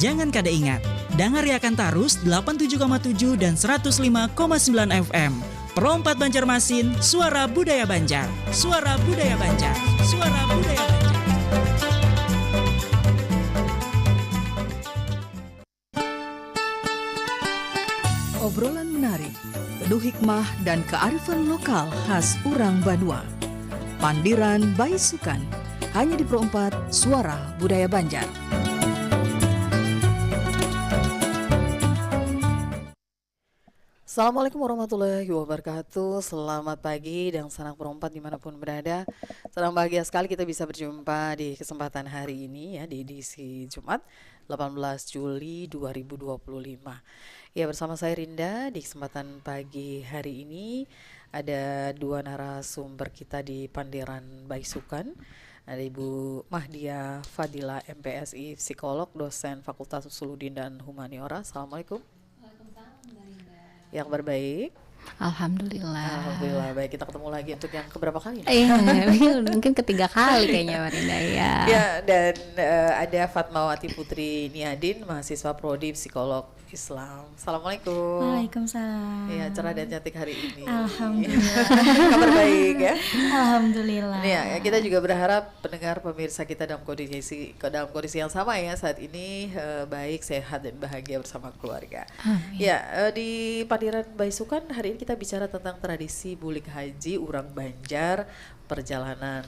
Jangan kada ingat, dangariakan tarus 87,7 dan 105,9 FM. Pro 4 Banjarmasin, suara budaya Banjar. Suara budaya Banjar. Suara budaya Banjar. Obrolan menarik, penuh hikmah dan kearifan lokal khas Urang Banua. Pandiran Baisukan, hanya di Pro 4 Suara Budaya Banjar. Assalamualaikum warahmatullahi wabarakatuh. Selamat pagi dan salam Pro 4 dimanapun berada. Senang bahagia sekali kita bisa berjumpa di kesempatan hari ini ya, di edisi Jumat 18 Juli 2025. Ya, bersama saya Rinda. Di kesempatan pagi hari ini ada dua narasumber kita di Pandiran Baisukan. Ada Ibu Mahdia Fadila MPSI, psikolog, dosen Fakultas Usuludin dan Humaniora. Assalamualaikum. Yang berbaik. Alhamdulillah. Baik, kita ketemu lagi untuk yang keberapa kali? Iya, mungkin ketiga kali kayaknya Marinda ya. Ya, dan ada Fatmawati Putri Niadin, mahasiswa prodi psikolog Islam. Assalamualaikum. Waalaikumsalam. Ya, cerah dan cantik hari ini. Alhamdulillah. Kabar baik ya. Alhamdulillah. Ya, kita juga berharap pendengar pemirsa kita dalam kondisi yang sama ya saat ini, baik, sehat dan bahagia bersama keluarga. Amin. Ya, di Pandiran Baisukan hari ini kita bicara tentang tradisi bulik haji Urang Banjar, perjalanan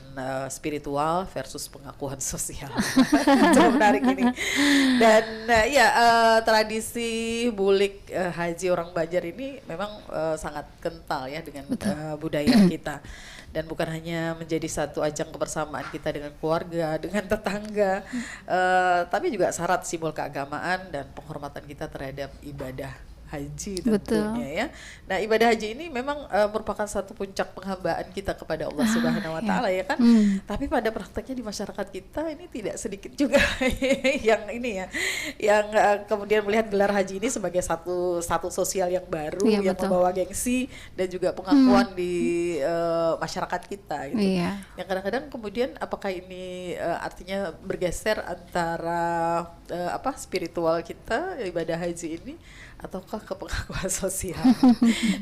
spiritual versus pengakuan sosial. Cukup menarik ini. Dan tradisi bulik haji Urang Banjar ini memang sangat kental ya dengan budaya kita. Dan bukan hanya menjadi satu ajang kebersamaan kita dengan keluarga, dengan tetangga, tapi juga syarat simbol keagamaan dan penghormatan kita terhadap ibadah haji tentunya ya. Nah, ibadah haji ini memang merupakan satu puncak penghambaan kita kepada Allah Subhanahu wa taala ya kan. Tapi pada prakteknya di masyarakat kita ini tidak sedikit juga yang ini ya, yang kemudian melihat gelar haji ini sebagai satu status sosial yang baru yang membawa gengsi dan juga pengakuan di masyarakat kita gitu. Yang kadang-kadang kemudian apakah ini artinya bergeser antara spiritual kita ibadah haji ini ataukah ke pengakuan sosial.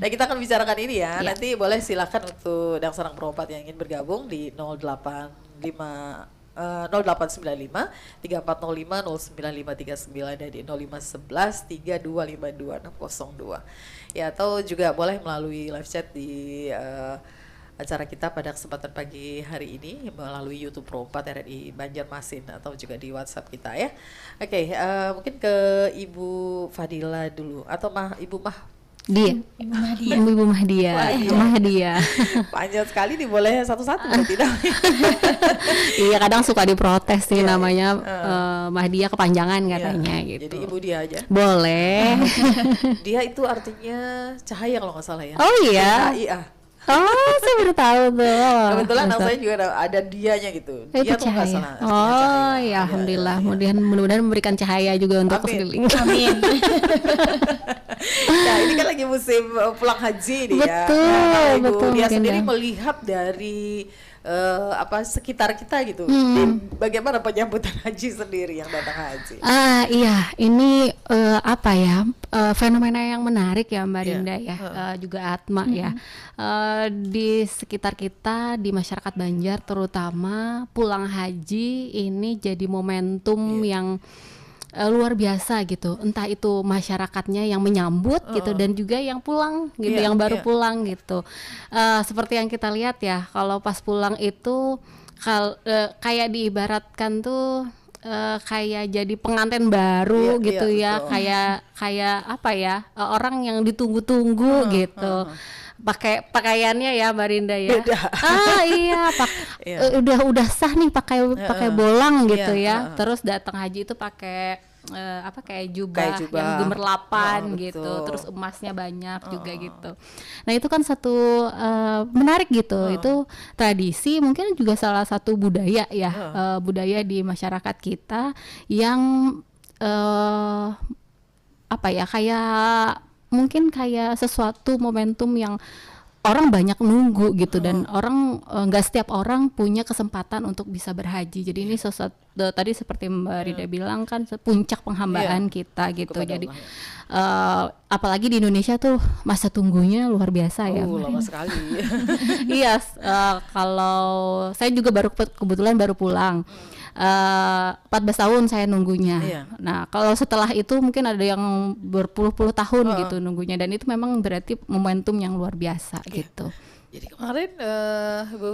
Nah, kita akan bicarakan ini ya. Nanti boleh silakan untuk Dangsarang Pro 4 yang ingin bergabung di 0895 0895 3405 09539 dan di 0511 3252 602. Ya, atau juga boleh melalui live chat di acara kita pada kesempatan pagi hari ini melalui YouTube Pro 4 RRI Banjarmasin atau juga di WhatsApp kita ya. Oke, mungkin ke Ibu Fadila dulu atau Ibu Mahdia. Panjang sekali nih, boleh satu-satu tidak? Iya, kadang suka diprotes sih namanya Mahdia kepanjangan katanya gitu. Jadi Ibu Dia aja. Boleh. Dia itu artinya cahaya kalau nggak salah ya. Oh iya. Oh, saya baru tahu tuh. Kebetulan anak saya juga ada dianya gitu. Dia tuh nggak salah. Oh ya, alhamdulillah. Mudah-mudahan memberikan cahaya juga untuk sekeliling. Amin. Nah, ini kan lagi musim pulang haji nih ya. Betul. Dia sendiri melihat dari sekitar kita gitu. Bagaimana penyambutan haji sendiri yang datang haji? Iya, ini fenomena yang menarik ya Mbak Rinda ya, juga Atma ya. Di sekitar kita, di masyarakat Banjar terutama, pulang haji ini jadi momentum yang luar biasa gitu. Entah itu masyarakatnya yang menyambut gitu dan juga yang pulang gitu, yang baru pulang gitu. Seperti yang kita lihat ya, kalau pas pulang itu kayak diibaratkan tuh kayak jadi pengantin baru gitu ya, kayak orang yang ditunggu-tunggu gitu. Pakai pakaiannya ya Mbak Rinda ya. Udah sah nih pakai bolang gitu ya. Terus datang haji itu pakai kayak jubah yang gemerlapan gitu, terus emasnya banyak juga gitu. Nah, itu kan satu menarik gitu. Itu tradisi, mungkin juga salah satu budaya ya, budaya di masyarakat kita yang kayak mungkin kayak sesuatu momentum yang orang banyak nunggu gitu dan orang nggak setiap orang punya kesempatan untuk bisa berhaji. Jadi ini sesuatu tadi seperti Mbak Rida bilang kan puncak penghambaan kita gitu. Kepada Jadi Allah, apalagi di Indonesia tuh masa tunggunya luar biasa ya. lama sekali. Iya, kalau saya juga kebetulan baru pulang. 14 tahun saya nunggunya. Iya. Nah, kalau setelah itu mungkin ada yang berpuluh-puluh tahun gitu nunggunya, dan itu memang berarti momentum yang luar biasa gitu. Jadi kemarin Bu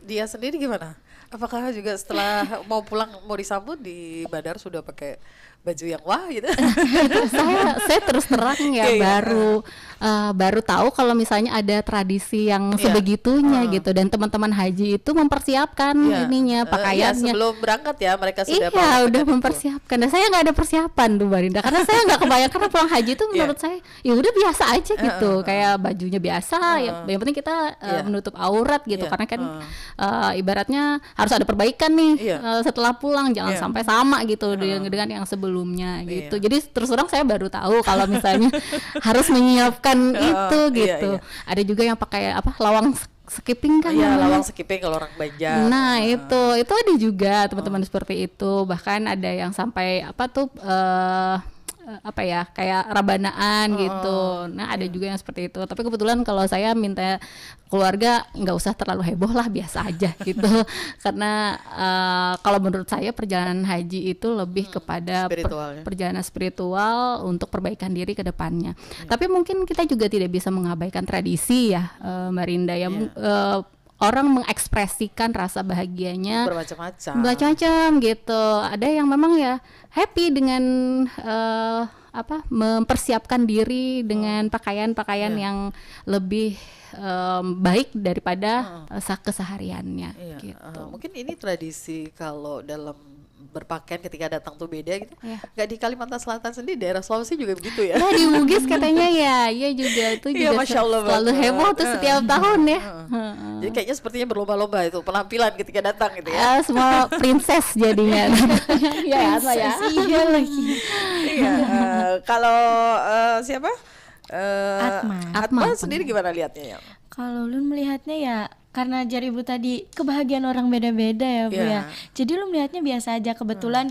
Dia sendiri gimana? Apakah juga setelah mau pulang mau disambut di bandar sudah pakai baju yang wah gitu? saya terus terang ya baru tahu kalau misalnya ada tradisi yang sebegitunya gitu, dan teman-teman haji itu mempersiapkan ininya pakaiannya sebelum berangkat ya mereka sudah udah mempersiapkan. Dan saya nggak ada persiapan tuh Barinda, karena saya nggak kebayang, karena pulang haji itu menurut saya ya udah biasa aja gitu, kayak bajunya biasa yang penting kita menutup aurat gitu, karena kan ibaratnya harus ada perbaikan nih setelah pulang, jangan sampai sama gitu dengan yang sebelumnya gitu. Jadi terus terang saya baru tahu kalau misalnya harus menyiapkan itu gitu. Ada juga yang pakai lawang skipping kan? Iya, lawang skipping kalau orang Banjar. Nah, itu ada juga teman-teman seperti itu. Bahkan ada yang sampai kayak rabanaan gitu. Nah, ada juga yang seperti itu. Tapi kebetulan kalau saya minta keluarga nggak usah terlalu heboh lah, biasa aja gitu. Karena kalau menurut saya perjalanan haji itu lebih kepada perjalanan spiritual untuk perbaikan diri ke depannya. Tapi mungkin kita juga tidak bisa mengabaikan tradisi ya, Mbak Rinda ya. Orang mengekspresikan rasa bahagianya bermacam-macam gitu. Ada yang memang ya happy dengan mempersiapkan diri dengan pakaian-pakaian yang lebih baik daripada kesehariannya gitu. Mungkin ini tradisi kalau dalam berpakaian ketika datang tuh beda gitu. Nggak di Kalimantan Selatan sendiri, daerah Sulawesi juga begitu ya? Ya di Bugis katanya ya juga itu juga Masya Allah, selalu heboh tuh setiap tahun ya. Jadi kayaknya sepertinya berlomba-lomba itu penampilan ketika datang gitu ya. Semua princess jadinya. Ya Iya lagi. Iya. Kalau siapa? Atma sendiri gimana lihatnya ya? Kalau Ulun melihatnya ya karena ajar Ibu tadi kebahagiaan orang beda-beda ya Bu ya. Jadi Ulun melihatnya biasa aja. Kebetulan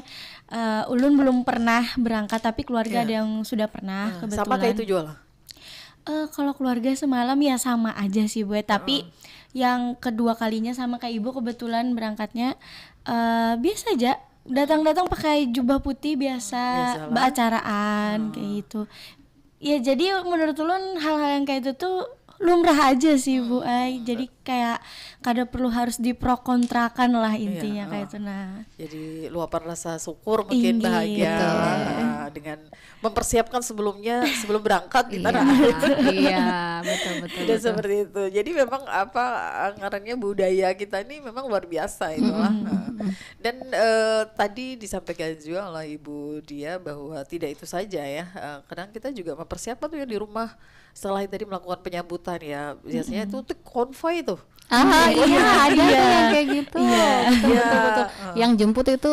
Ulun belum pernah berangkat, tapi keluarga ada yang sudah pernah kebetulan. Sama kayak itu jual? Kalau keluarga semalam ya sama aja sih Bu. Tapi yang kedua kalinya sama kayak Ibu kebetulan berangkatnya biasa aja. Datang-datang pakai jubah putih biasa, beracaraan kayak gitu. Ya jadi menurut Ulun hal-hal yang kayak itu tuh lumrah aja sih Bu Ai. Jadi kayak kada perlu harus diprokontrakan lah intinya kayak itu. Nah, jadi luapan rasa syukur mungkin bahagia dengan mempersiapkan sebelum berangkat di tanah air. Iya, betul. Dan seperti itu. Jadi memang ngarannya budaya kita ini memang luar biasa itulah. Dan tadi disampaikan juga oleh Ibu Dia bahwa tidak itu saja ya. Kadang kita juga mempersiapkan tuh ya di rumah. Setelah tadi melakukan penyambutan ya, biasanya itu tuh konvoy tuh. Iya, ada yang kayak gitu. Betul. Yang jemput itu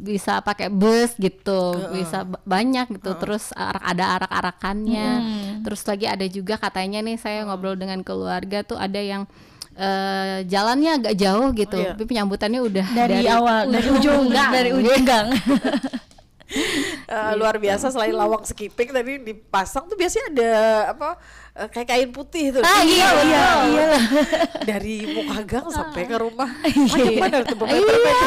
bisa pakai bus gitu, bisa banyak gitu. Terus ada arak-arakannya. Terus lagi ada juga katanya nih, saya ngobrol dengan keluarga tuh ada yang jalannya agak jauh gitu, tapi penyambutannya udah dari awal, dari ujung gang. Luar biasa. Selain lawang skipping tadi dipasang tuh biasanya ada kayak kain putih tuh. Iya. Dari muka gang sampai ke rumah. Iya.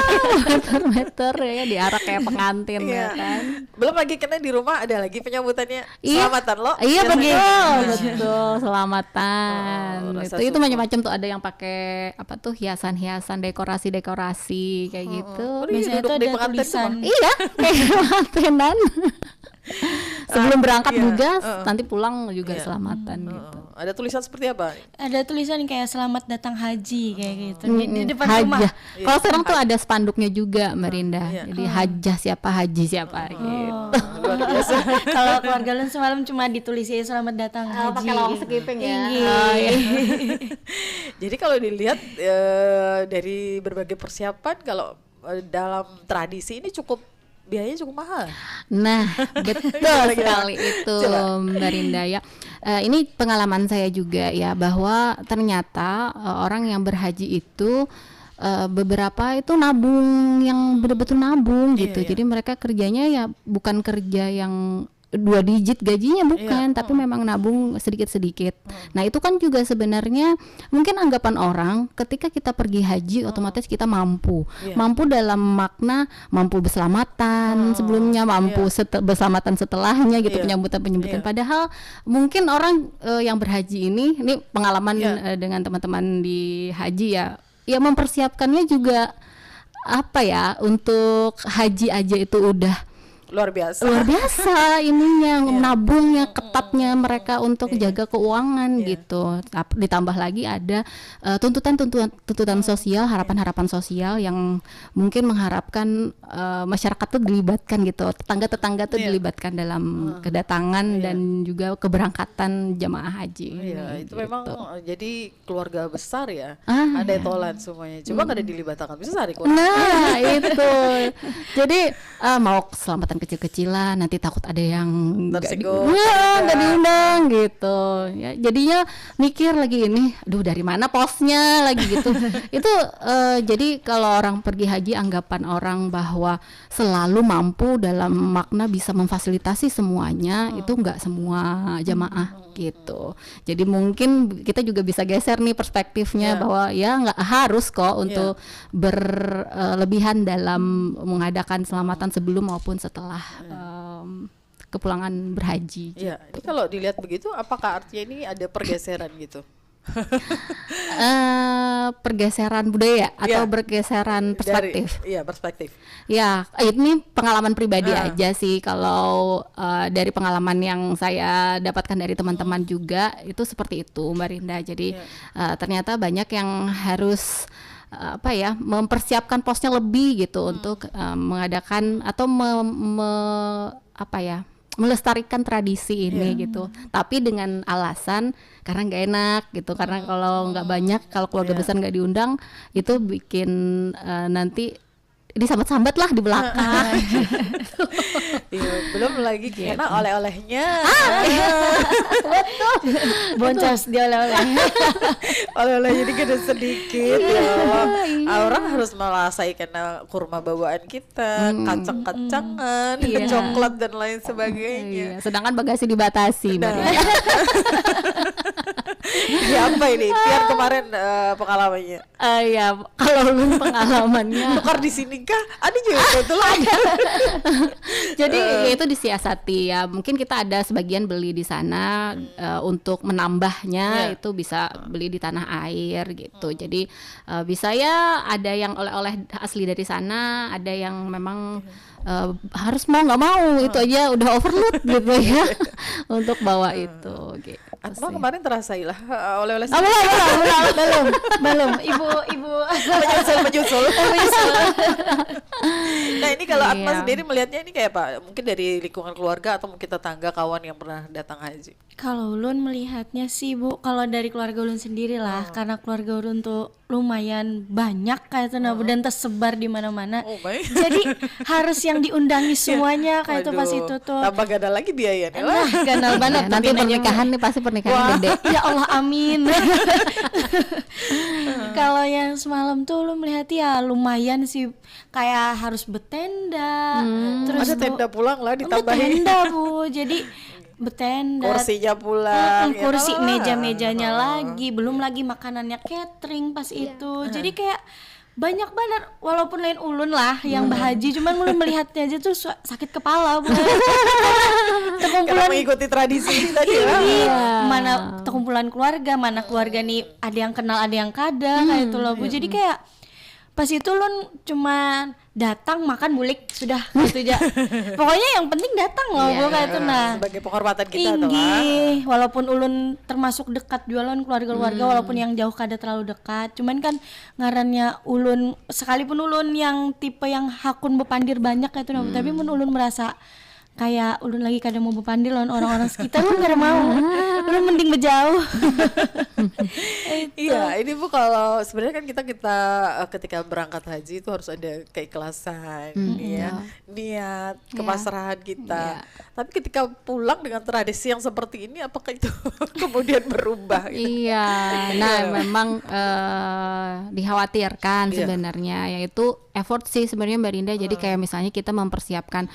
Meter ya, diarak kayak pengantin ya kan. Belum lagi karena di rumah ada lagi penyambutannya. Selamatan lo. Iya betul, selamatan. Itu macam-macam tuh, ada yang pakai hiasan-hiasan, dekorasi kayak gitu. Biasanya itu ada tulisan. Iya, kayak pengantinan. Sebelum berangkat juga, nanti pulang juga selamatan gitu. Ada tulisan seperti apa? Ada tulisan kayak selamat datang haji kayak gitu di depan rumah. Kalau sekarang tuh ada spanduknya juga, Merinda. Jadi hajah siapa, haji siapa gitu. Luar biasa. Kalau keluarga lu semalam cuma ditulisnya selamat datang haji. Pakai lawang skipping ya. Jadi kalau dilihat dari berbagai persiapan, kalau dalam tradisi ini cukup biayanya cukup mahal. Nah, betul sekali itu Mbak Rinda ya. Ini pengalaman saya juga ya, bahwa ternyata orang yang berhaji itu beberapa itu nabung, yang betul-betul nabung gitu. Jadi mereka kerjanya ya bukan kerja yang 2 digit gajinya, bukan, tapi memang nabung sedikit-sedikit. Nah itu kan juga sebenarnya mungkin anggapan orang ketika kita pergi haji otomatis kita mampu dalam makna mampu berselamatan sebelumnya, mampu berselamatan setelahnya gitu, penyambutan. Padahal mungkin orang yang berhaji ini pengalaman dengan teman-teman di haji ya mempersiapkannya juga apa ya, untuk haji aja itu udah luar biasa ininya, nabungnya, ketatnya mereka untuk jaga keuangan gitu. Ditambah lagi ada tuntutan sosial, harapan sosial yang mungkin mengharapkan masyarakat tuh dilibatkan gitu, tetangga tuh dilibatkan dalam kedatangan dan juga keberangkatan jamaah haji. Itu memang jadi keluarga besar ya, ada tolan semuanya. Coba nggak ada dilibatkan, bisa sehari keluarga. Nah itu jadi mau keselamatan kecil-kecilan, nanti takut ada yang nggak diundang gitu ya, jadinya mikir lagi ini, aduh dari mana posnya lagi gitu. Itu jadi kalau orang pergi haji, anggapan orang bahwa selalu mampu dalam makna bisa memfasilitasi semuanya, itu nggak semua jamaah gitu. Jadi mungkin kita juga bisa geser nih perspektifnya, bahwa ya nggak harus kok untuk berlebihan dalam mengadakan selamatan sebelum maupun setelah kepulangan berhaji. Iya. Jadi kalau dilihat begitu, apakah artinya ini ada pergeseran gitu? Pergeseran budaya atau bergeseran perspektif? Perspektif. Ya, ini pengalaman pribadi aja sih. Kalau dari pengalaman yang saya dapatkan dari teman-teman juga itu seperti itu, Mbak Rinda. Jadi ternyata banyak yang harus mempersiapkan posnya lebih gitu untuk mengadakan atau melestarikan tradisi ini gitu. Tapi dengan alasan karena nggak enak gitu, karena kalau nggak banyak, kalau keluarga besar nggak diundang, itu bikin nanti disambat-sambat lah di belakang. Belum lagi karena oleh-olehnya. Betul. Boncos dia oleh-oleh. Oleh-olehnya dikit sedikit. Orang harus merasai karena kurma bawaan kita, kacang-kacangan, coklat dan lain sebagainya. Sedangkan bagasi dibatasi. Ya apa ini? Biar kemarin pengalamannya. Kalau pengalamannya. Tukar di sini kah? Ada juga betul ada. Jadi itu disiasati ya. Mungkin kita ada sebagian beli di sana untuk menambahnya itu bisa beli di tanah air gitu. Jadi bisa ya ada yang oleh-oleh asli dari sana, ada yang memang harus mau nggak mau itu aja udah overload gitu ya untuk bawa itu gitu. Atma kemarin terasailah oleh-oleh belum ibu menyusul. Nah ini kalau Atma sendiri melihatnya ini kayak apa? Mungkin dari lingkungan keluarga atau mungkin tetangga, kawan yang pernah datang haji. Kalau Ulun melihatnya sih Bu, kalau dari keluarga Ulun sendiri lah, karena keluarga Ulun tuh lumayan banyak kayak itu dan tersebar di mana-mana. Jadi harus yang diundangi semuanya kayak itu pas itu tuh. Tambah ganda lagi biayanya lah. Ganal banget. Nanti pernikahan nih pasti pernikahan gede. Ya Allah amin. Kalau yang semalam tuh lu melihat ya lumayan sih, kayak harus bertenda. Terus ada tenda pulang lah ditambahin. Bertenda Bu, jadi bertenda, kursinya pulang, kursi meja-mejanya lagi, belum lagi makanannya catering pas itu. Jadi kayak banyak banget, walaupun lain ulun lah yang berhaji, cuman mulai melihatnya aja tuh sakit kepala Bu. Karena mengikuti tradisi tadi lah. Mana terkumpulan keluarga, mana keluarga nih ada yang kenal ada yang kada kayak itu loh Bu. Jadi kayak pas itu Ulun cuma datang makan bulik sudah gitu aja. Pokoknya yang penting datang loh Bu kayak itu. Nah sebagai penghormatan kita tinggi walaupun Ulun termasuk dekat jualan keluarga-keluarga, walaupun yang jauh kada terlalu dekat, cuman kan ngarannya Ulun sekalipun Ulun yang tipe yang hakun bepandir banyak kayak itu tapi mun Ulun merasa kayak ulun lagi kada mau berpandai lawan orang-orang sekitar, ulun kada mau. Ulun mending berjauh. Iya, ini Bu, kalau sebenarnya kan kita ketika berangkat haji itu harus ada keikhlasan, ya, niat, kepasrahan kita. Tapi ketika pulang dengan tradisi yang seperti ini, apakah itu kemudian berubah? Gitu? Iya, nah memang dikhawatirkan sebenarnya, yaitu effort sih sebenarnya Mbak Rinda. Jadi kayak misalnya kita mempersiapkan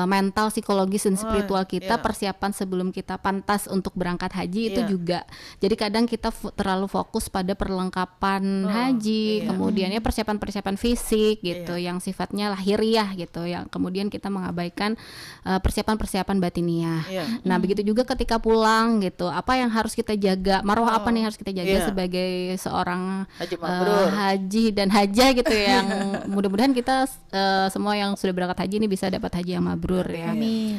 mental, psikologis dan spiritual kita, persiapan sebelum kita pantas untuk berangkat haji itu juga. Jadi kadang kita terlalu fokus pada perlengkapan haji, kemudian ya persiapan fisik gitu, yang sifatnya lahiriah gitu, yang kemudian kita mengabaikan persiapan batiniah. Nah begitu juga ketika pulang gitu, apa yang harus kita jaga, marwah apa nih harus kita jaga sebagai seorang haji dan hajah gitu, yang mudah-mudahan kita semua yang sudah berangkat haji ini bisa dapat haji yang mabrur ya. Amin.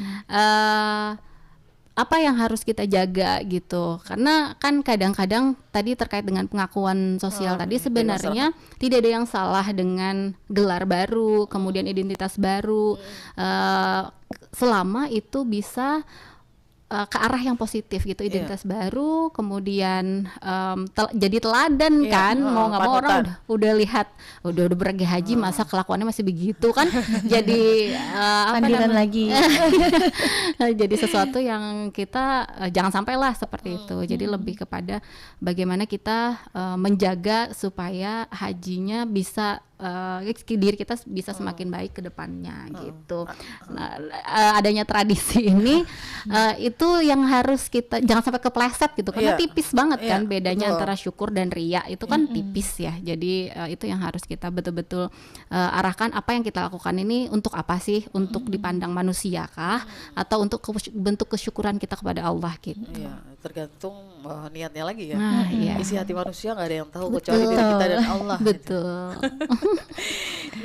Apa yang harus kita jaga gitu, karena kan kadang-kadang tadi terkait dengan pengakuan sosial tadi, sebenarnya tidak ada yang salah dengan gelar baru, kemudian identitas baru, selama itu bisa ke arah yang positif gitu, identitas baru, kemudian jadi teladan kan, mau nggak mau orang udah lihat, udah pergi haji masa kelakuannya masih begitu kan, jadi Pandiran lagi. jadi sesuatu yang kita jangan sampailah seperti itu. Jadi lebih kepada bagaimana kita menjaga supaya hajinya bisa diri kita bisa semakin baik ke depannya gitu. Nah, adanya tradisi ini itu yang harus kita jangan sampai kepleset gitu, karena tipis banget kan bedanya antara syukur dan riya itu kan tipis ya. Jadi itu yang harus kita betul-betul arahkan, apa yang kita lakukan ini untuk apa sih? Untuk dipandang manusia kah, atau untuk bentuk kesyukuran kita kepada Allah gitu. Iya, tergantung niatnya lagi ya. Isi hati manusia nggak ada yang tahu kecuali diri kita dan Allah. Betul.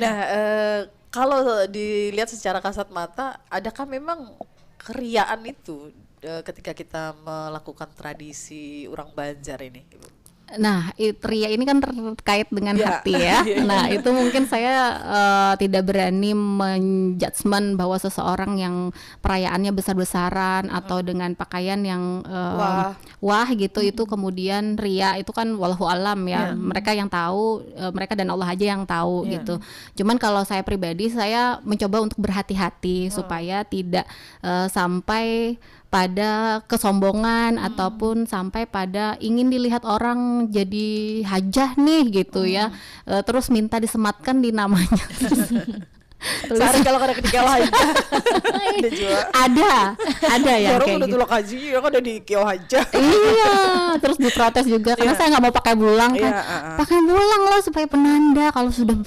Nah, kalau dilihat secara kasat mata, adakah memang keriaan itu ketika kita melakukan tradisi orang Banjar ini, Ibu? Nah, ria ini kan terkait dengan hati ya. Nah, itu mungkin saya tidak berani menjudgment bahwa seseorang yang perayaannya besar-besaran atau dengan pakaian yang wah gitu, itu kemudian ria, itu kan wallahu alam ya. Mereka yang tahu, mereka dan Allah aja yang tahu gitu. Cuman kalau saya pribadi, saya mencoba untuk berhati-hati supaya tidak sampai pada kesombongan ataupun sampai pada ingin dilihat orang jadi hajah nih gitu ya, terus minta disematkan di namanya. Sehari kalau kada ketika haji ada juga. Ada ya orang kayak udah gitu. tulak haji ya kan udah di kio haja. Iya, terus diprotes juga karena saya nggak mau pakai bulang kan. Pakai bulang loh supaya penanda kalau sudah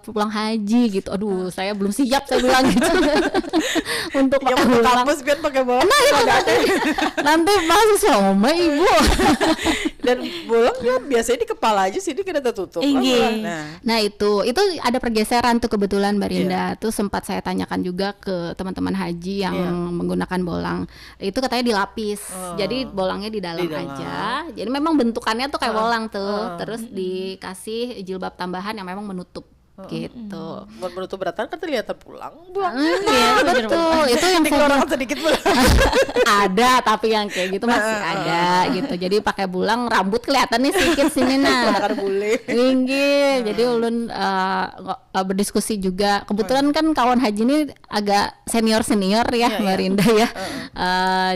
pulang haji gitu. Aduh, saya belum siap, saya bilang gitu. Untuk pakai bulang. Kampus biar pakai bulang. Nah, itu nanti masih sama ibu. Dan bulangnya biasanya di kepala aja, sini kita tertutup. Nah itu ada pergeseran tuh kebetulan Mbak Rinda. Tuh sempat saya tanyakan juga ke teman-teman haji yang menggunakan bolang. Itu katanya dilapis. Jadi bolangnya di dalam aja. Jadi memang bentukannya tuh kayak bolang tuh. Terus dikasih jilbab tambahan yang memang menutup. Gitu. Menutup beratan kan terlihat pulang. Iya betul. Itu yang saya sedikit ada, tapi yang kayak gitu masih ada gitu. Jadi pakai bulang, rambut kelihatan nih sedikit sini tinggi. Jadi ulun berdiskusi juga. Kebetulan kan kawan haji ini agak senior ya Mbak Rinda ya.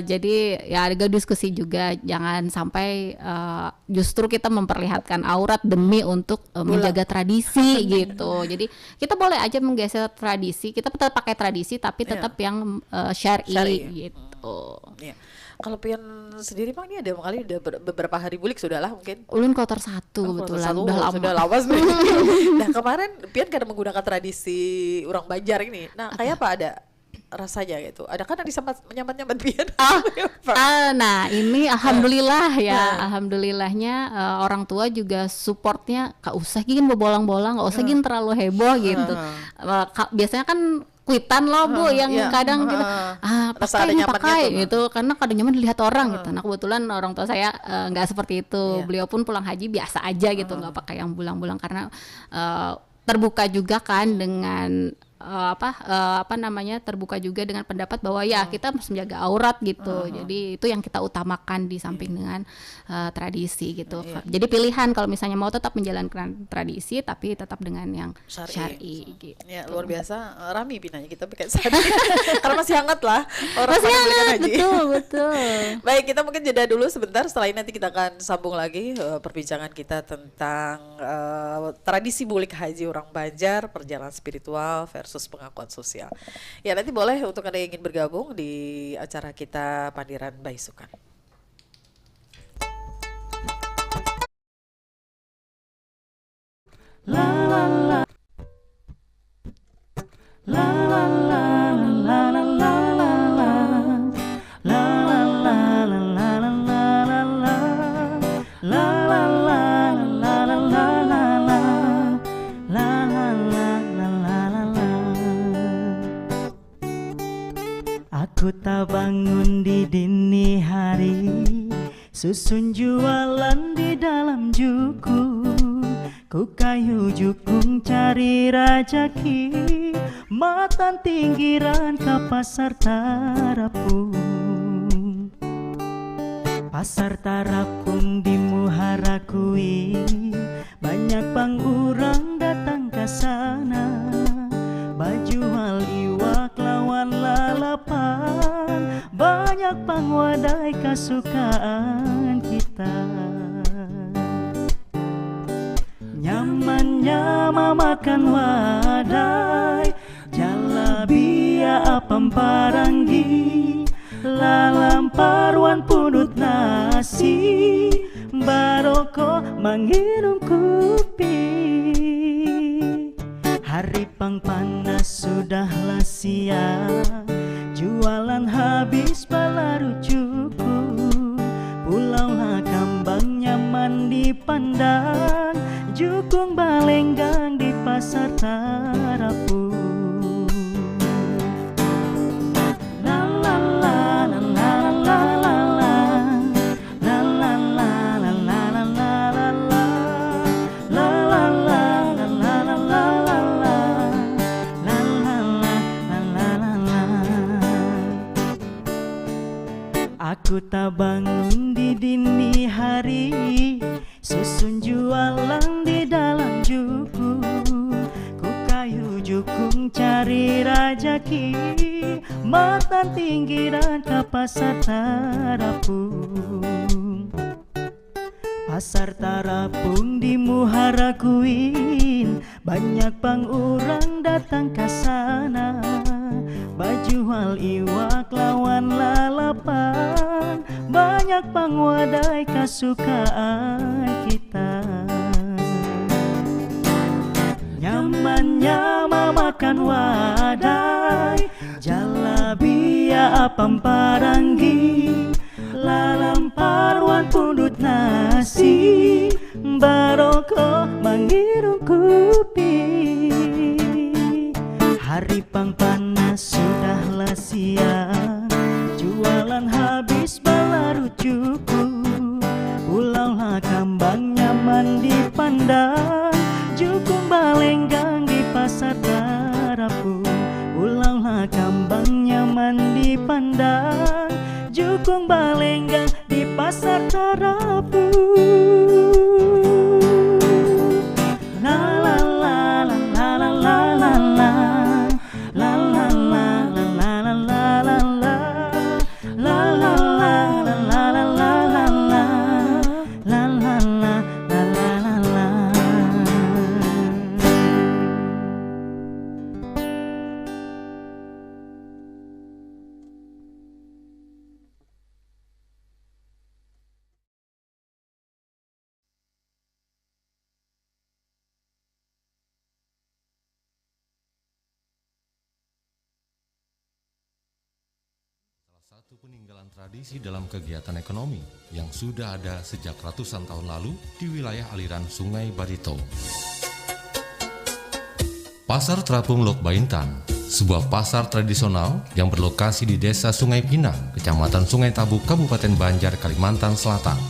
Jadi ya agak diskusi juga, jangan sampai justru kita memperlihatkan aurat demi untuk menjaga tradisi gitu. Jadi kita boleh aja menggeser tradisi, kita tetap pakai tradisi tapi tetap yang syar'i gitu. Kalau pian sendiri Bang, ini ada kali udah beberapa hari bulik sudah lah mungkin. Ulun kloter 1 kebetulan udah lama. Nah kemarin pian kada menggunakan tradisi orang Banjar ini. Nah kayak apa ada rasanya gitu? Ada kan yang menyambat pian? Nah ini alhamdulillah ya, alhamdulillahnya orang tua juga supportnya, gak usah gini bolang-bolang, gak usah gini terlalu heboh gitu. Biasanya kan kuitan loh Bu yang kadang gitu pakai gitu, karena kadang nyaman dilihat orang gitu. Nah kebetulan orang tua saya nggak seperti itu. Beliau pun pulang haji biasa aja gitu, nggak pakai yang bulang-bulang karena terbuka juga kan dengan terbuka juga dengan pendapat bahwa ya kita harus menjaga aurat gitu. Jadi itu yang kita utamakan di samping dengan tradisi gitu. Jadi pilihan kalau misalnya mau tetap menjalankan tradisi tapi tetap dengan yang syar'i gitu. Ya, luar biasa. Rami pinanya kita pakai sari. Karena masih hangat lah orang Masih pada hangat, haji. betul. Baik, kita mungkin jeda dulu sebentar. Setelah ini nanti kita akan sambung lagi perbincangan kita tentang tradisi bulik haji orang Banjar, perjalanan spiritual versus pengakuan sosial. Ya, nanti boleh untuk Anda yang ingin bergabung di acara kita Pandiran Baisukan. Aku tak bangun di dini hari, susun jualan di dalam juku. Ku kayu jukung cari rajaki, matan tinggiran ke pasar Tarapung. Pasar Tarapung di Muara Kui, banyak pang urang datang ke sana. Bajual iwak lawan lalapan, banyak pang wadai kesukaan kita. Nyamannya memakan wadai, jalabia apam paranggi, lalamparwan punut nasi, baroko menghirum kopi. Hari pang panas sudahlah siang, jualan habis balaru cukup. Pulaulah kambang nyaman dipandang, jukung balenggang di pasar Tarapung. La la la la la la la la la la la la la la la la la la Aku tak bangun di dini hari, susun jualan di dalam juku. Ku kayu jukung cari rajaki, matan tinggiran ke pasar Tarapung. Pasar Tarapung di Muara Kuin, banyak pang urang datang ke sana. Bajual iwak lawan lalapan, banyak pang wadai kesukaan kita. Nyamannya memakan wadai, jalabia apam paranggi, lalamparwan pundut nasi, baroko menghirum kopi. Hari pang panas sudahlah siang, jualan habis balaru cukup. Pulaulah kambang nyaman dipandang, jukung balenggang di pasar Tarapung. Pulaulah kambang nyaman dipandang, jukung balenggang di pasar Tarapung. La la la la la la la la. Satu peninggalan tradisi dalam kegiatan ekonomi yang sudah ada sejak ratusan tahun lalu di wilayah aliran Sungai Barito. Pasar Terapung Lok Baintan, sebuah pasar tradisional yang berlokasi di Desa Sungai Pinang, Kecamatan Sungai Tabuk, Kabupaten Banjar, Kalimantan Selatan.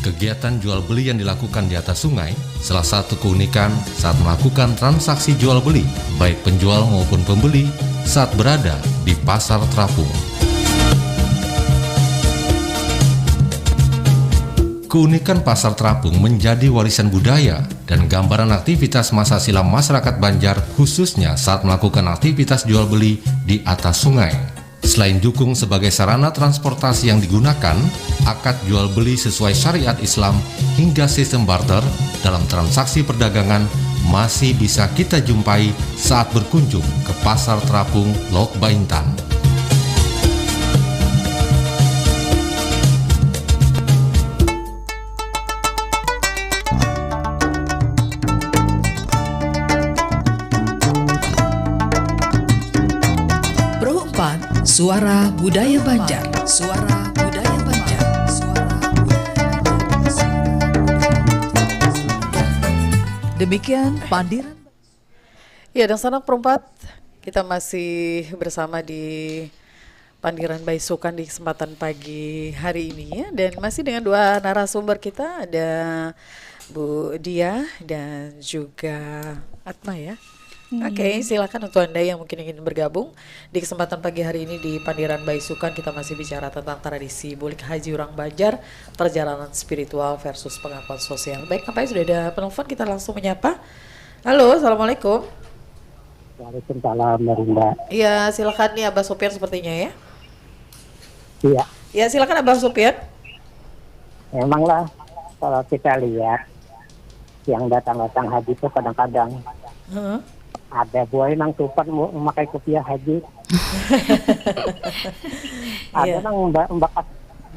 Kegiatan jual beli yang dilakukan di atas sungai salah satu keunikan saat melakukan transaksi jual beli, baik penjual maupun pembeli saat berada di pasar terapung. Keunikan pasar terapung menjadi warisan budaya dan gambaran aktivitas masa silam masyarakat Banjar, khususnya saat melakukan aktivitas jual beli di atas sungai. Selain dukung sebagai sarana transportasi yang digunakan, akad jual beli sesuai syariat Islam hingga sistem barter dalam transaksi perdagangan masih bisa kita jumpai saat berkunjung ke pasar terapung Lok Baintan. Suara Budaya Banjar. Suara Budaya Banjar. Suara Budaya Banjar. Demikian Pandiran. Ya, dan sanak perempat, kita masih bersama di Pandiran Baisukan di kesempatan pagi hari ini ya, dan masih dengan dua narasumber kita, ada Bu Dia dan juga Atma ya. Oke, silakan untuk Anda yang mungkin ingin bergabung di kesempatan pagi hari ini di Pandiran Baisukan. Kita masih bicara tentang tradisi bulik haji orang Banjar, perjalanan spiritual versus pengakuan sosial. Baik, nampaknya sudah ada penelpon, kita langsung menyapa. Halo, assalamualaikum. Waalaikumsalam, Mbak. Iya, silakan nih Abah Sopian sepertinya ya. Iya, Ya, silakan Abah Sopian. memanglah kalau kita lihat yang datang-datang haji itu kadang-kadang ada buaya yang tupat memakai kopiah haji. Ada yang membakas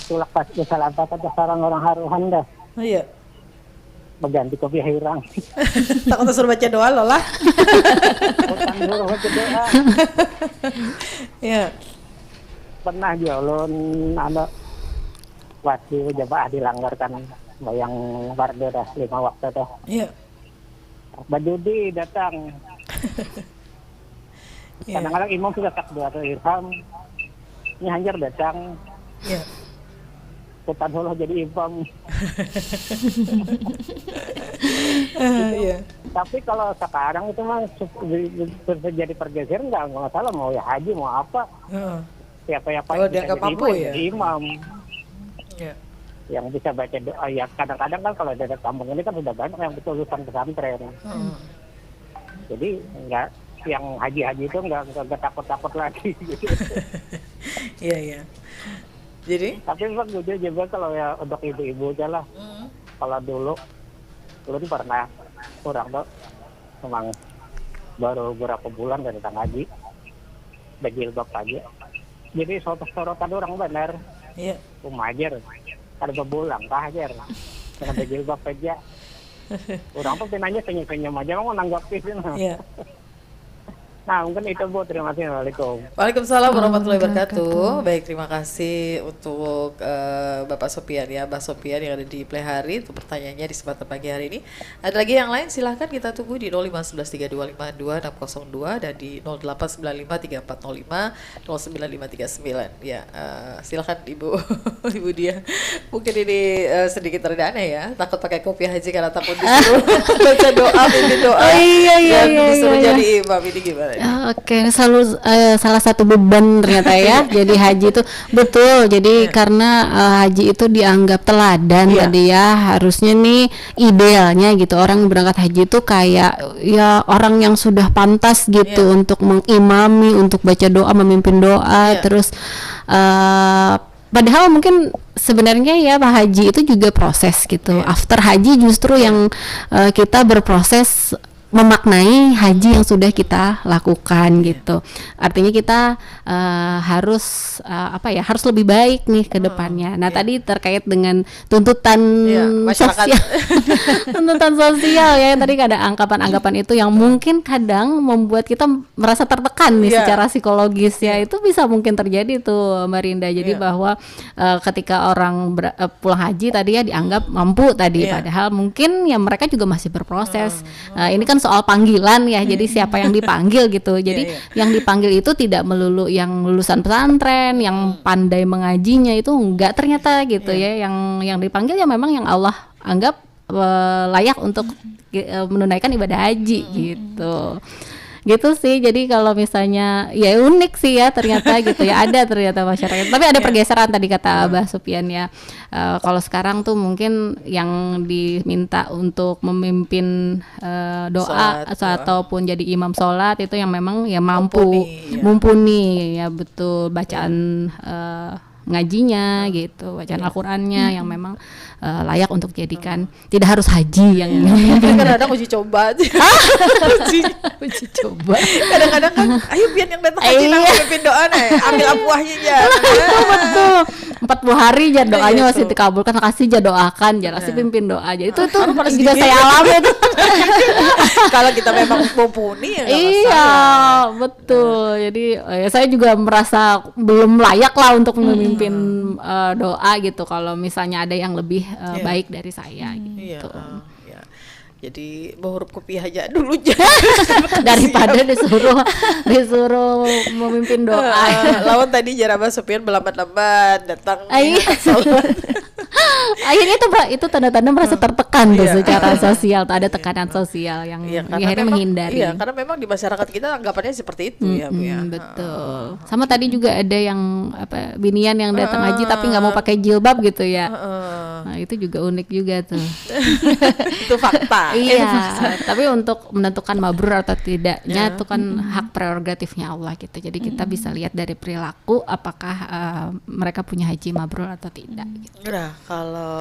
tulak pas salah bakat sarang orang haruhan dah. Iya. Berganti kopiah hirang. Takut suruh baca doa loh lah. Bukan suruh baca doa. Iya. Pernah jolon ada waktu jamaah dilanggarkan yang warga dah 5 waktu dah. Iya. Badudi datang. Kadang-kadang imam sudah takbiratul ihram, ini Hajar datang. Iya. Putan Allah jadi imam. Iya. Tapi kalau sekarang itu mah terjadi pergeseran, nggak masalah mau ya haji mau apa. Siapa-siapa Oh, yang dia bisa nggak jadi mampu imam, ya? jadi imam. Iya. Yang bisa baca doa ya kadang-kadang kan kalau dari kampung ini kan sudah banyak yang betul lulusan pesantren. Jadi nggak yang haji-haji itu nggak takut-takut lagi. Iya, iya. Jadi? Tapi Bang gue juga kalau ya untuk ibu-ibu aja lah. Kalau dulu pernah kurang tuh memang baru beberapa bulan dari datang haji, berjilbab aja. Jadi sorotan orang benar. Iya. Umajar, ada bebulang kah Hajar, karena berjilbab aja. Orang tuh nanya senyum-senyum aja, mau nanggapin. Iya. Nah mungkin itu Bu, terima kasih. Assalamualaikum. Waalaikumsalam warahmatullahi wabarakatuh. Baik, terima kasih untuk Bapak Sopian ya, Mbak Sopian yang ada di Plehari untuk pertanyaannya di kesempatan pagi hari ini. Ada lagi yang lain, silahkan kita tunggu di 05113252602 dan di 0819345095539 ya. Silahkan Ibu Ibu Dia. Mungkin ini sedikit rada aneh ya, takut pakai kopiah haji karena takut disuruh baca doa, pimpin doa. Dan disuruh jadi imam, ini gimana? Oke, ini selalu salah satu beban ternyata ya. Jadi haji itu betul. Jadi karena haji itu dianggap teladan tadi ya. Harusnya nih idealnya gitu orang berangkat haji itu kayak ya orang yang sudah pantas gitu untuk mengimami, untuk baca doa, memimpin doa, terus padahal mungkin sebenarnya ya Pak Haji itu juga proses gitu. After haji justru yang kita berproses memaknai haji yang sudah kita lakukan gitu. Artinya kita harus harus lebih baik nih ke depannya. Nah, tadi terkait dengan tuntutan masyarakat. sosial. Tuntutan sosial ya, tadi ada anggapan-anggapan itu yang mungkin kadang membuat kita merasa tertekan nih secara psikologis ya. Itu bisa mungkin terjadi tuh Mbak Rinda. Jadi bahwa ketika orang pulang haji tadi ya dianggap mampu tadi, padahal mungkin ya mereka juga masih berproses. Ini kan kan soal panggilan ya. Jadi siapa yang dipanggil gitu. Jadi yang dipanggil itu tidak melulu yang lulusan pesantren, yang pandai mengajinya, itu enggak ternyata gitu ya. Yang dipanggil ya memang yang Allah anggap layak untuk menunaikan ibadah haji gitu. Gitu sih. Jadi kalau misalnya ya unik sih ya ternyata gitu ya, ada ternyata masyarakat. Tapi ada pergeseran tadi kata Abah Sufyan ya. Kalau sekarang tuh mungkin yang diminta untuk memimpin doa ataupun jadi imam sholat itu yang memang ya mumpuni ya betul bacaan ngajinya gitu, bacaan Al-Qur'annya yang memang layak untuk dijadikan, tidak harus haji yang kadang-kadang uji coba aja. uji coba. Kadang-kadang kan ayo Pian yang datang haji nang pimpin doa ambil apuahnya aja. Betul. 40 hari aja doanya masih dikabulkan, kasih aja doakan, jangan kasih pimpin doa aja. Itu tuh juga saya alami itu. Kalau kita memang mumpuni ya enggak masalah. Iya, betul. Jadi saya juga merasa belum layak lah untuk memimpin doa gitu kalau misalnya ada yang lebih baik dari saya gitu. Jadi berhuruf kopi aja dulu daripada disuruh memimpin doa. Lawan tadi Jarabah Sufyan berlambat-lambat datang. Akhirnya itu tanda-tanda merasa tertekan tuh secara sosial, ada tekanan sosial yang akhirnya menghindari. Iya, karena memang di masyarakat kita anggapannya seperti itu ya, Bu ya. Betul. Sama tadi juga ada yang binian yang datang haji tapi nggak mau pakai jilbab gitu ya. Nah, itu juga unik juga tuh. Itu fakta. Iya, tapi untuk menentukan mabrur atau tidaknya itu kan hak prerogatifnya Allah gitu. Jadi kita bisa lihat dari perilaku apakah mereka punya haji mabrur atau tidak gitu. Nah, kalau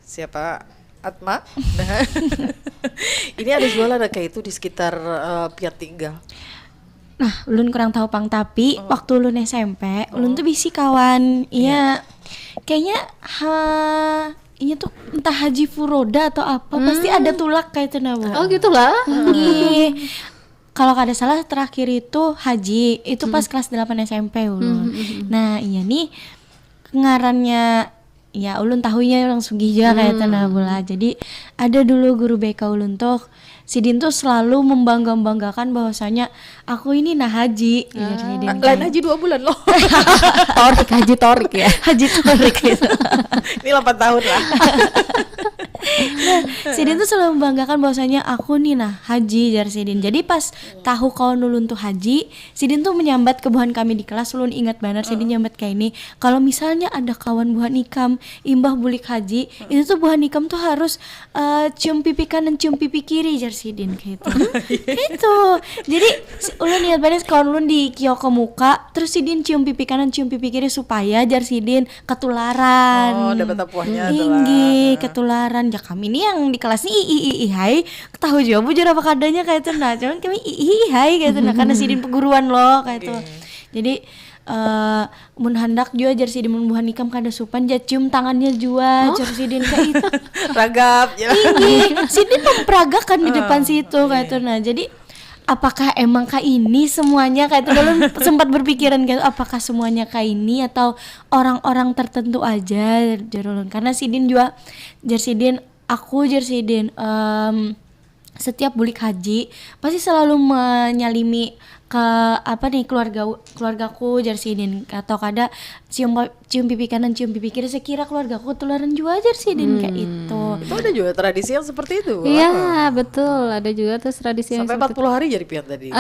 siapa Atma, ini ada jualan kayak itu di sekitar Pian tinggal. Nah, ulun kurang tahu pang, tapi waktu ulun SMP, ulun tuh bisi kawan, iya, kayaknya ini tuh entah haji furoda atau apa, pasti ada tulak kayak itu Bu. Oh gitulah. Kalau kada salah terakhir itu haji, itu pas kelas 8 SMP ulun. Nah, iya nih ngarannya ya ulun tahunya langsung gija kayak itu lah. Jadi ada dulu guru BK ulun tuh Sidin tuh selalu membanggakan bahwasanya aku ini haji. Lain haji 2 bulan loh. Haji torik ya. Haji torik gitu. Ini 8 tahun lah. Nah, Sidin tuh selalu membanggakan bahwasanya aku nih haji jar Sidin. Jadi pas tahu kawan ulun tuh haji, Sidin tuh menyambat ke buhan kami di kelas. Ulun ingat banget Sidin nyambat kayak ini. Kalau misalnya ada kawan buhan ikam imbah bulik haji, itu tuh buhan ikam tuh harus cium pipi kanan cium pipi kiri jar Sidin kayak itu. Itu. Jadi ulun ingat banget kawan ulun di kiok ke muka, terus Sidin cium pipi kanan cium pipi kiri supaya jar Sidin ketularan. Oh, dapat apuahnya tinggi, ketularan. Ya kami ini yang di kelas ini hai tahu juga bujur apa kadanya kayak itu cuman kami hai kayak itu karena Sidin peguruan loh kayak itu. Jadi mun handak juga jar Sidin mun buhan ikam kada supan jar cium tangannya juga jar Sidin kayak itu. Ragap tinggi. Sidin memperagakan di depan situ kayak itu. Nah, jadi apakah emang kayak ini semuanya kayak itu dulu sempat berpikiran kayak apakah semuanya kayak ini atau orang-orang tertentu aja jarulun karena Sidin juga jar Sidin setiap bulik haji pasti selalu menyalimi ke keluargaku jar Sidin atau kada cium pipi kanan cium pipi kiri sekira keluargaku ketularan juga jar Sidin kayak itu. Itu ada juga tradisi yang seperti itu. Iya, betul. Ada juga tuh tradisi yang sampai 40 hari jadi Pian tadi.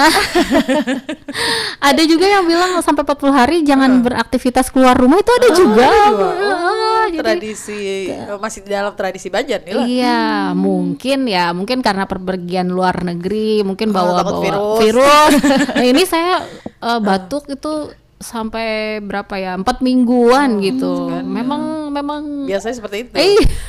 Ada juga yang bilang sampai 40 hari jangan beraktivitas keluar rumah, itu ada juga. Tradisi masih di dalam tradisi Banjar nih lah. Iya, mungkin karena perpergian luar negeri, mungkin bawa virus. Nah, ini saya batuk itu sampai berapa ya 4 mingguan gitu. Memang biasanya seperti itu.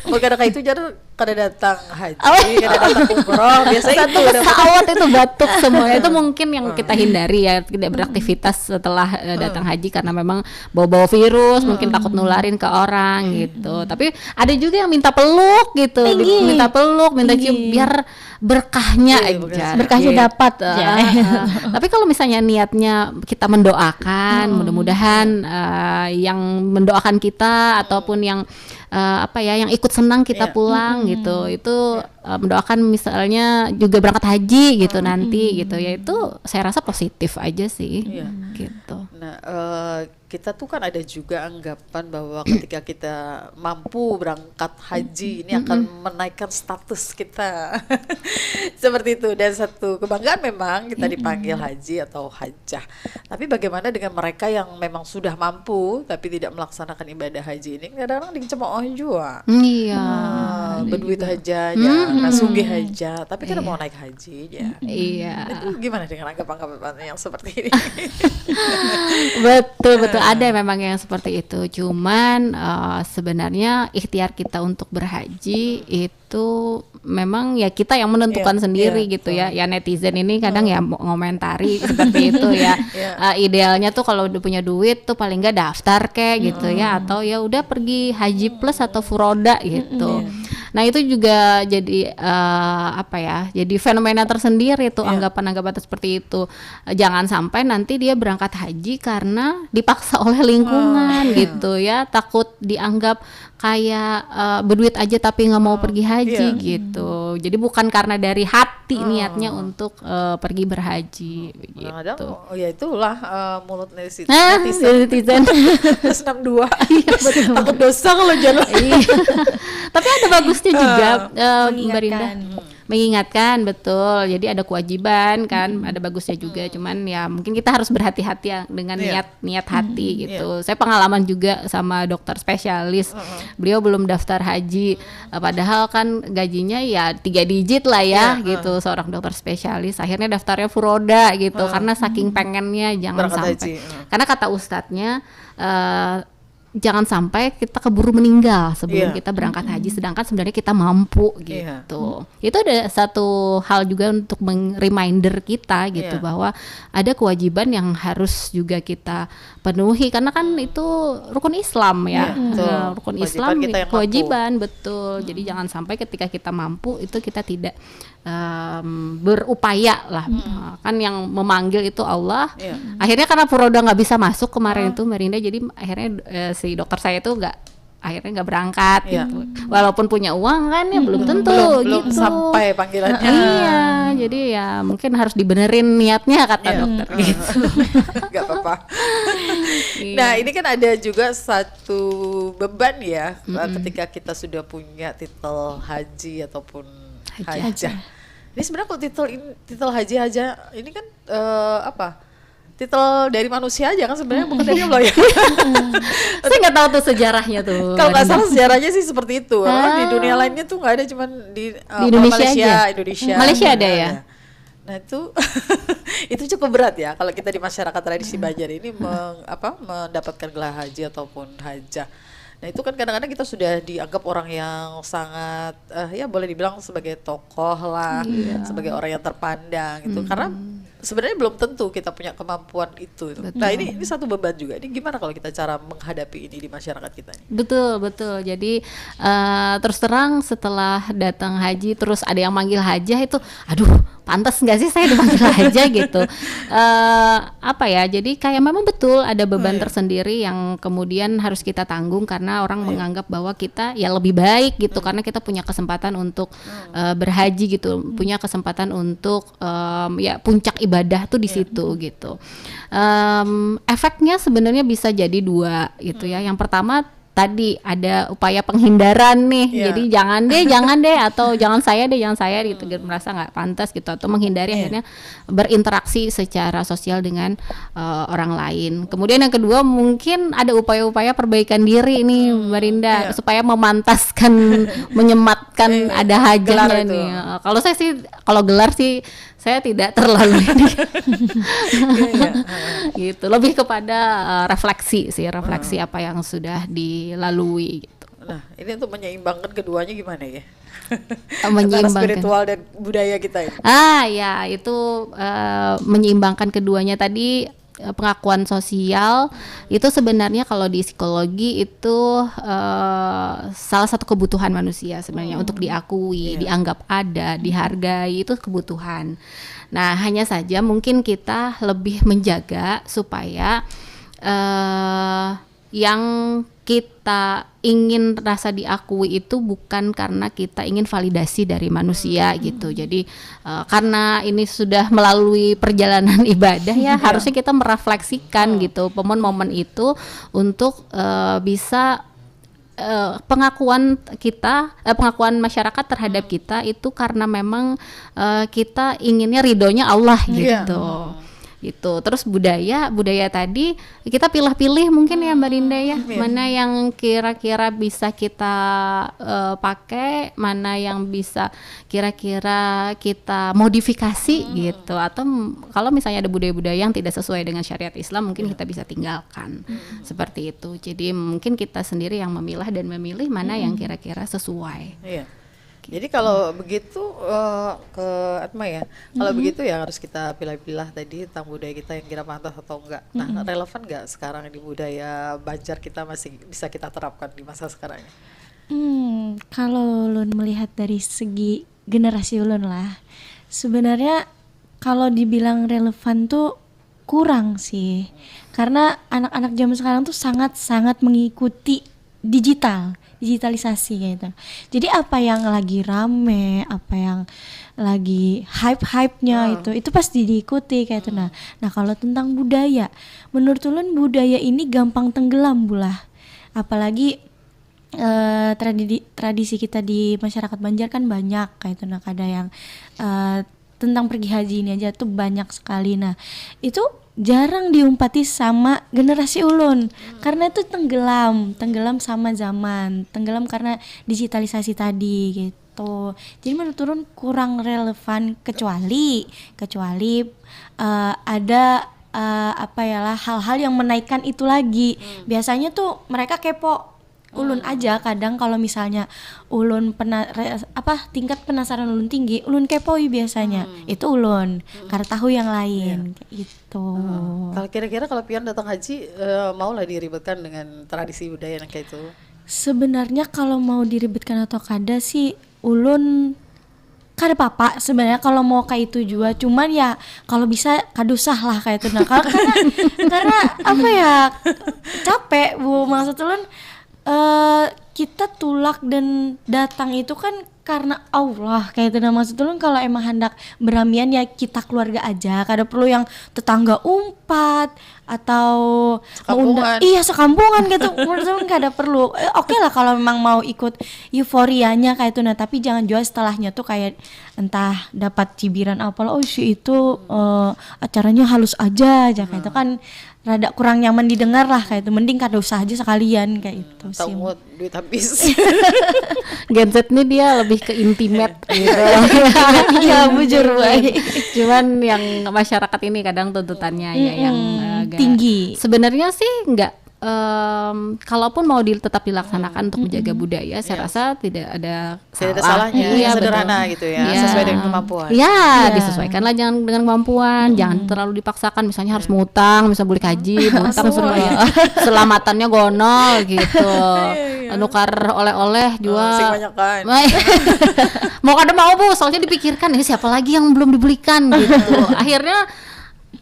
Kalau kayak itu jadi kada datang haji, kada datang umroh, biasanya satu pesawat itu batuk semuanya. Itu mungkin yang kita hindari ya, tidak beraktivitas setelah datang haji karena memang bawa virus, mungkin takut nularin ke orang gitu. Tapi ada juga yang minta peluk gitu, minta cium biar berkahnya dapat. Tapi kalau misalnya niatnya kita mendoakan, mudah-mudahan yang mendoakan kita ataupun yang yang ikut senang kita pulang gitu. Itu mendoakan misalnya juga berangkat haji gitu nanti gitu ya, itu saya rasa positif aja sih. Gitu. Nah, kita tuh kan ada juga anggapan bahwa ketika kita mampu berangkat haji ini akan menaikkan status kita. Seperti itu, dan satu kebanggaan memang kita dipanggil haji atau hajjah. Tapi bagaimana dengan mereka yang memang sudah mampu tapi tidak melaksanakan ibadah haji ini? Kadang-kadang dicemooh juga. Iya. Berduit aja ya, nasugi aja, tapi tidak mau naik haji ya. Iya. Itu gimana dengan anggapan-anggapan yang seperti ini? Betul ada memang yang seperti itu. Cuman sebenarnya ikhtiar kita untuk berhaji itu memang ya kita yang menentukan sendiri gitu ya. Ya netizen ini kadang ya ngomentari seperti itu ya. Idealnya tuh kalau udah punya duit tuh paling nggak daftar kayak gitu ya, atau ya udah pergi haji plus atau furoda gitu. Nah itu juga jadi jadi fenomena tersendiri tuh, anggapan-anggapan seperti itu. Jangan sampai nanti dia berangkat haji karena dipaksa oleh lingkungan gitu ya, takut dianggap kayak berduit aja tapi nggak mau pergi haji gitu. Jadi bukan karena dari hati niatnya untuk pergi berhaji gitu. Ya itulah mulut netizen. Terus 62 takut dosa kalau jalan. Tapi ada bagusnya juga, Mbak Rinda, mengingatkan, betul. Jadi ada kewajiban kan, ada bagusnya juga. Cuman ya mungkin kita harus berhati-hati ya dengan niat hati gitu. Saya pengalaman juga sama dokter spesialis. Beliau belum daftar haji, padahal kan gajinya ya 3 digit lah ya gitu, seorang dokter spesialis. Akhirnya daftarnya furoda gitu, karena saking pengennya jangan berangkat sampai. haji. Karena kata ustadznya, jangan sampai kita keburu meninggal sebelum kita berangkat haji, sedangkan sebenarnya kita mampu gitu. Itu ada satu hal juga untuk reminder kita gitu, bahwa ada kewajiban yang harus juga kita penuhi, karena kan itu rukun Islam ya. Rukun Islam kewajiban, betul. Jadi jangan sampai ketika kita mampu itu kita tidak berupaya lah. Kan yang memanggil itu Allah. Akhirnya karena furoda nggak bisa masuk kemarin itu Mbak Rinda, jadi akhirnya si dokter saya itu akhirnya nggak berangkat gitu. Walaupun punya uang kan ya belum tentu belum gitu. sampai panggilannya. Iya, jadi ya mungkin harus dibenerin niatnya kata dokter gitu. Gak apa-apa. Nah ini kan ada juga satu beban ya, ketika kita sudah punya titel haji ataupun hajjah. Ini sebenarnya kalau titel haji aja ini kan titel dari manusia aja kan sebenarnya, bukan dari Allah ya. Saya nggak tahu tuh sejarahnya tuh. Kalau nggak salah sejarahnya sih seperti itu. Di dunia lainnya tuh nggak ada, cuman di Indonesia aja. Indonesia. Malaysia ada ya. Nah itu itu cukup berat ya kalau kita di masyarakat tradisi Banjar ini mendapatkan gelar haji ataupun hajjah. Nah itu kan kadang-kadang kita sudah dianggap orang yang sangat ya boleh dibilang sebagai tokoh lah, sebagai orang yang terpandang gitu. Karena sebenarnya belum tentu kita punya kemampuan itu. Nah ini satu beban juga. Ini gimana kalau kita cara menghadapi ini di masyarakat kita ini? Betul. Jadi terus terang setelah datang haji terus ada yang manggil hajah itu, aduh pantas nggak sih saya dipanggil hajah gitu. Jadi kayak memang betul ada beban tersendiri yang kemudian harus kita tanggung karena orang menganggap bahwa kita ya lebih baik gitu, karena kita punya kesempatan untuk berhaji gitu, punya kesempatan untuk ya puncak ibadah tuh di situ gitu. Efeknya sebenarnya bisa jadi 2 gitu ya. Yang pertama tadi ada upaya penghindaran nih, jadi jangan deh atau jangan saya gitu, merasa nggak pantas gitu, atau menghindari akhirnya berinteraksi secara sosial dengan orang lain. Kemudian yang kedua mungkin ada upaya-upaya perbaikan diri nih Mbak Rinda, supaya memantaskan menyematkan ada hajahnya nih. Kalau saya sih kalau gelar sih saya tidak terlalu ini gitu, lebih kepada refleksi apa yang sudah dilalui gitu. Nah ini untuk menyeimbangkan keduanya gimana ya? Menyeimbangkan antara spiritual dan budaya kita ini. Ya itu menyeimbangkan keduanya tadi. Pengakuan sosial itu sebenarnya kalau di psikologi itu salah satu kebutuhan manusia sebenarnya, untuk diakui, dianggap ada, dihargai, itu kebutuhan. Nah hanya saja mungkin kita lebih menjaga supaya yang kita ingin rasa diakui itu bukan karena kita ingin validasi dari manusia gitu. Jadi karena ini sudah melalui perjalanan ibadah ya, harusnya kita merefleksikan gitu momen-momen itu untuk bisa pengakuan masyarakat terhadap kita itu karena memang kita inginnya ridhonya Allah gitu. Gitu. Terus budaya tadi kita pilih-pilih mungkin ya Mbak Dinda ya, mana yang kira-kira bisa kita pakai, mana yang bisa kira-kira kita modifikasi gitu, atau kalau misalnya ada budaya-budaya yang tidak sesuai dengan syariat Islam mungkin kita bisa tinggalkan seperti itu. Jadi mungkin kita sendiri yang memilah dan memilih mana yang kira-kira sesuai. Jadi kalau begitu ke Atma ya, kalau begitu ya harus kita pilih-pilih tadi tentang budaya kita yang kira pantas atau enggak. Nah, relevan enggak sekarang di budaya Banjar kita masih bisa kita terapkan di masa sekarang? Kalau Ulun melihat dari segi generasi Ulun lah, sebenarnya kalau dibilang relevan tuh kurang sih, karena anak-anak zaman sekarang tuh sangat-sangat mengikuti digitalisasi gitu. Jadi apa yang lagi rame, apa yang lagi hype-nya itu pasti diikuti kayak itu. Nah kalau tentang budaya, menurut Ulun budaya ini gampang tenggelam bulah. Apalagi tradisi kita di masyarakat Banjar kan banyak kayak itu. Nah ada yang tentang pergi haji ini aja tuh banyak sekali. Nah itu jarang diumpati sama generasi Ulun karena itu tenggelam sama zaman, tenggelam karena digitalisasi tadi gitu. Jadi menurut Ulun kurang relevan kecuali ada hal-hal yang menaikkan itu lagi. Biasanya tuh mereka kepo. Ulun aja kadang kalau misalnya Ulun tingkat penasaran Ulun tinggi, Ulun kepoi biasanya. Itu Ulun karena tahu yang lain kayak gitu. Kalau kira-kira kalau pian datang haji maulah diribetkan dengan tradisi budaya yang kayak itu? Sebenarnya kalau mau diribetkan atau kada sih Ulun kada apa-apa sebenarnya kalau mau kayak itu juga, cuman ya kalau bisa kadusah lah kayak itu. Nah karena apa ya, capek Bu, maksud Ulun kita tulak dan datang itu kan karena Allah kayak itu. Nah maksud Ulun kalau emang hendak beramian ya kita keluarga aja, kada perlu yang tetangga umpat atau sekampungan. Sekampungan gitu. Menurut Ulun kada perlu. Oke lah kalau memang mau ikut euforianya kayak itu, nah tapi jangan juga setelahnya tuh kayak entah dapat cibiran apalah, si itu acaranya halus aja kayak itu kan rada kurang nyaman didengar lah kayak itu. Mending kada usah aja sekalian kayak itu sih. Tahu duit habis. Gen Z ini dia lebih ke intimate gitu. Iya bujur baik. Cuman yang masyarakat ini kadang tuntutannya ya yang agak tinggi. Sebenarnya sih enggak, kalaupun mau tetap dilaksanakan untuk menjaga budaya, saya rasa tidak ada salahnya. Sederhana gitu ya, sesuai dengan kemampuan. Disesuaikanlah jangan dengan kemampuan, jangan terlalu dipaksakan. Misalnya harus ngutang, misal beli haji, ngutang supaya selamatannya gonol gitu. Nukar oleh-oleh jual. Sing banyakan. Mau kada mau Bu, soalnya dipikirkan ini siapa lagi yang belum dibelikan gitu. Akhirnya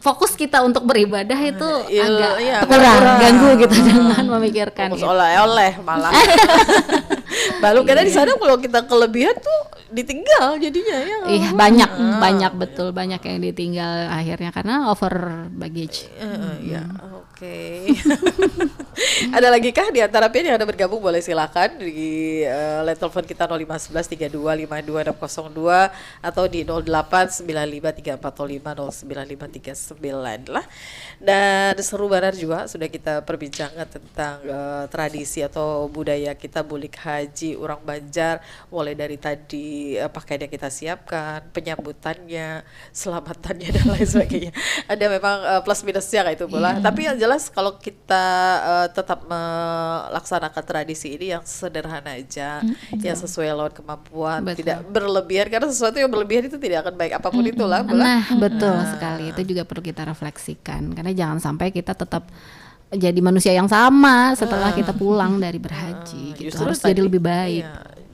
fokus kita untuk beribadah itu agak kurang ganggu gitu dengan memikirkan. Fokus oleh-oleh malah. Lalu karena di sana kalau kita kelebihan tuh ditinggal jadinya ya. Iya banyak betul, banyak yang ditinggal akhirnya karena over baggage. Oke. Ada lagi kah di antara pian yang ada bergabung, boleh silakan di line telepon kita 051132520602 atau di 089534050959 lah. Dan seru benar juga sudah kita perbincangkan tentang tradisi atau budaya kita bulik haji orang Banjar, mulai dari tadi pakaian yang kita siapkan, penyambutannya, selamatannya dan lain sebagainya. Ada memang plus minusnya kayak itu pula. Tapi yang jelas kalau kita tetap melaksanakan tradisi ini yang sederhana aja, yang sesuai lawan kemampuan, tidak berlebihan, karena sesuatu yang berlebihan itu tidak akan baik apapun itulah. Nah, betul sekali. Itu juga perlu kita refleksikan, karena jangan sampai kita tetap jadi manusia yang sama setelah kita pulang dari berhaji gitu. Harus jadi lebih baik.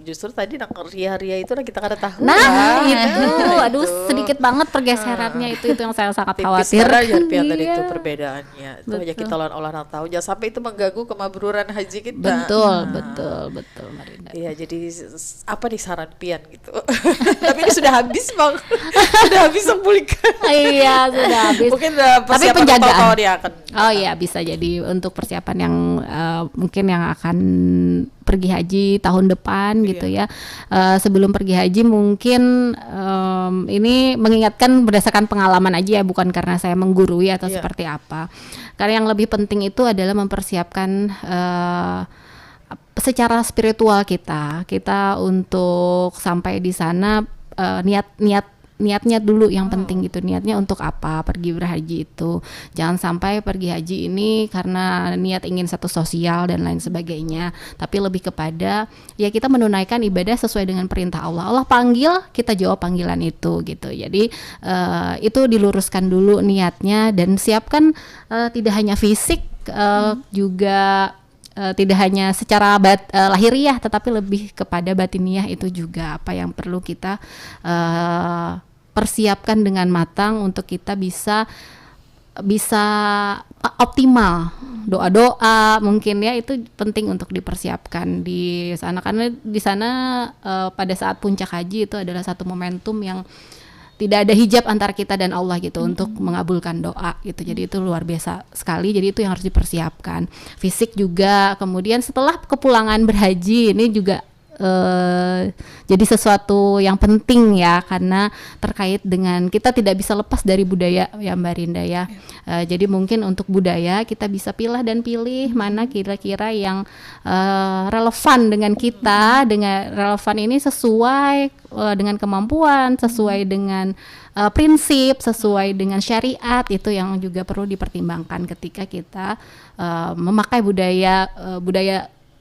justru tadi nang ria-ria itu kita kada tahu. Nah, itu aduh sedikit banget pergeserannya itu yang saya sangat khawatir. Tipis pian tadi Iya. itu perbedaannya. Itu aja kita olah nang tahu. Jangan sampai itu mengganggu kemabruran haji kita. Betul Marinda. Iya, jadi apa nih saran pian gitu. Tapi ini sudah habis, Bang. Sudah habis pulihkan. Iya, sudah habis. Mungkin Tapi persiapan penjagaan. total dia akan. Oh iya, bisa jadi untuk persiapan yang mungkin yang akan pergi haji tahun depan gitu ya. Sebelum pergi haji mungkin ini mengingatkan berdasarkan pengalaman aja ya, bukan karena saya menggurui atau seperti apa. Karena yang lebih penting itu adalah mempersiapkan secara spiritual kita untuk sampai di sana, niatnya dulu yang penting gitu. Niatnya untuk apa pergi berhaji itu. Jangan sampai pergi haji ini karena niat ingin satu sosial dan lain sebagainya, tapi lebih kepada ya kita menunaikan ibadah sesuai dengan perintah Allah. Allah panggil, kita jawab panggilan itu gitu. Jadi itu diluruskan dulu niatnya dan siapkan tidak hanya fisik, juga tidak hanya secara lahiriah, tetapi lebih kepada batiniah itu juga apa yang perlu kita persiapkan dengan matang untuk kita bisa optimal. Doa-doa mungkin ya itu penting untuk dipersiapkan di sana, karena di sana pada saat puncak haji itu adalah satu momentum yang tidak ada hijab antara kita dan Allah gitu untuk mengabulkan doa gitu. Jadi itu luar biasa sekali. Jadi itu yang harus dipersiapkan. Fisik juga. Kemudian setelah kepulangan berhaji ini juga jadi sesuatu yang penting ya, karena terkait dengan kita tidak bisa lepas dari budaya ya Mbak Rinda ya. Jadi mungkin untuk budaya kita bisa pilih mana kira-kira yang relevan dengan kita, dengan relevan ini sesuai dengan kemampuan, sesuai dengan prinsip, sesuai dengan syariat. Itu yang juga perlu dipertimbangkan ketika kita memakai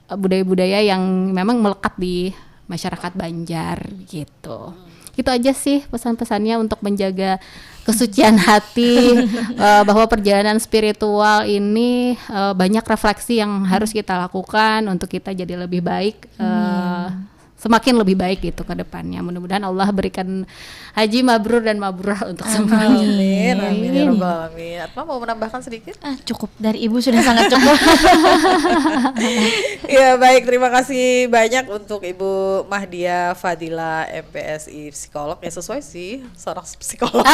budaya-budaya yang memang melekat di masyarakat Banjar gitu. Itu aja sih pesan-pesannya untuk menjaga kesucian hati, bahwa perjalanan spiritual ini banyak refleksi yang harus kita lakukan untuk kita jadi lebih baik, semakin lebih baik gitu ke depannya. Mudah-mudahan Allah berikan haji mabrur dan mabrurah untuk semuanya. Amin ya rabbal alamin. Atma mau menambahkan sedikit? Cukup, dari Ibu sudah sangat cukup. Ya baik, terima kasih banyak untuk Ibu Mahdia Fadila MPSI psikolog. Ya sesuai sih, seorang psikolog.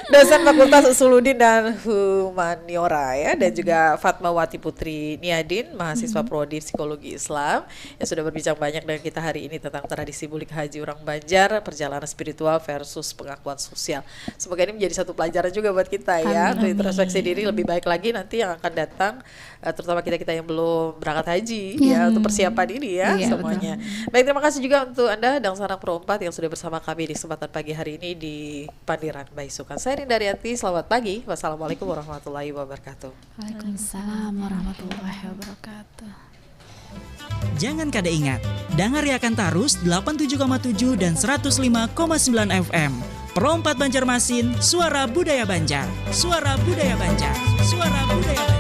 Dosen Fakultas Usuluddin dan Humaniora ya, dan juga Fatmawati Putri Niadin, mahasiswa prodi Psikologi Islam yang sudah berbincang banyak dengan kita hari ini tentang tradisi bulik haji orang Banjar, perjalanan spiritual versus pengakuan sosial. Semoga ini menjadi satu pelajaran juga buat kita ya, untuk introspeksi diri lebih baik lagi nanti yang akan datang, terutama kita yang belum berangkat haji ya, untuk persiapan ini ya semuanya. Betul. Baik, terima kasih juga untuk Anda dan Sarang Pro 4 yang sudah bersama kami di kesempatan pagi hari ini di Pandiran Baisukan. Saya Rinda Rianti, selamat pagi. Wassalamualaikum warahmatullahi wabarakatuh. Waalaikumsalam warahmatullahi wabarakatuh. Jangan kada ingat, Dangariakan Tarus 87,7 dan 105,9 FM. Pro 4 Banjarmasin, Suara Budaya Banjar. Suara Budaya Banjar. Suara Budaya Banjar.